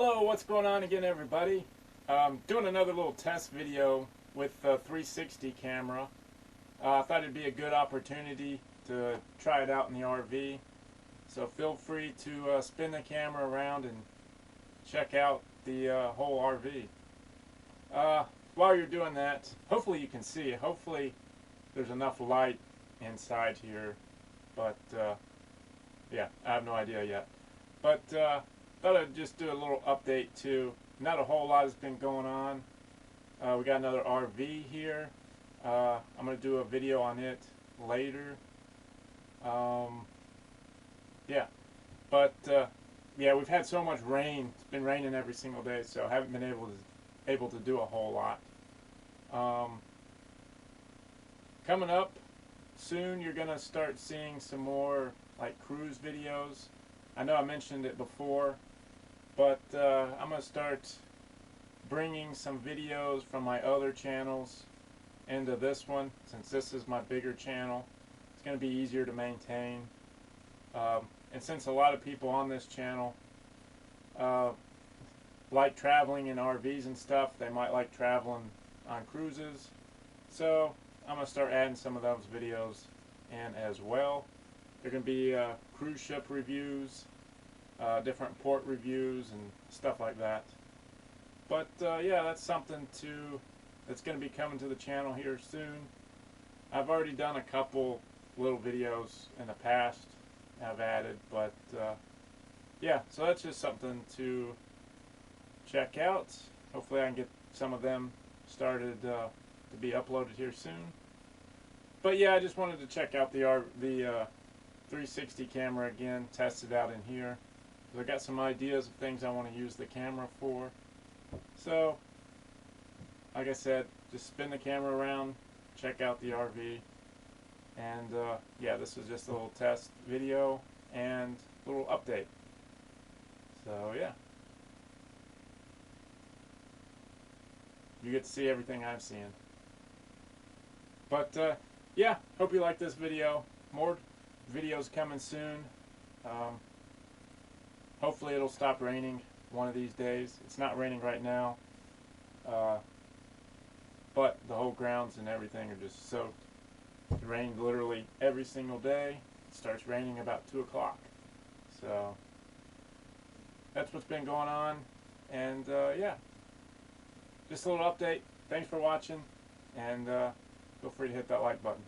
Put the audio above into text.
Hello, what's going on again, everybody? Doing another little test video with the 360 camera. I thought it'd be a good opportunity to try it out in the RV. So feel free to spin the camera around and check out the whole RV. While you're doing that, hopefully you can see. Hopefully there's enough light inside here. But yeah, I have no idea yet. But thought I'd just do a little update too. Not a whole lot has been going on. We got another RV here. I'm going to do a video on it later. Yeah, but yeah, we've had so much rain. It's been raining every single day, so I haven't been able to do a whole lot. Coming up soon, you're going to start seeing some more like cruise videos. I know I mentioned it before, but I'm going to start bringing some videos from my other channels into this one, since this is my bigger channel. It's going to be easier to maintain. And since a lot of people on this channel like traveling in RVs and stuff, they might like traveling on cruises. So I'm going to start adding some of those videos in as well. They're going to be cruise ship reviews, different port reviews and stuff like that. But yeah, that's something that's going to be coming to the channel here soon. I've already done a couple little videos in the past I've added, but yeah, so that's just something to check out. Hopefully I can get some of them started to be uploaded here soon. But yeah, I just wanted to check out the 360 camera again, test it out in here. I got some ideas of things I want to use the camera for. So, like I said, just spin the camera around, check out the RV, and yeah, this was just a little test video and a little update. So yeah, you get to see everything I'm seeing. But yeah, hope you like this video. More videos coming soon. Hopefully it'll stop raining one of these days. It's not raining right now, but the whole grounds and everything are just soaked. It rained literally every single day. It starts raining about 2 o'clock. So that's what's been going on. And yeah, just a little update. Thanks for watching, and feel free to hit that like button.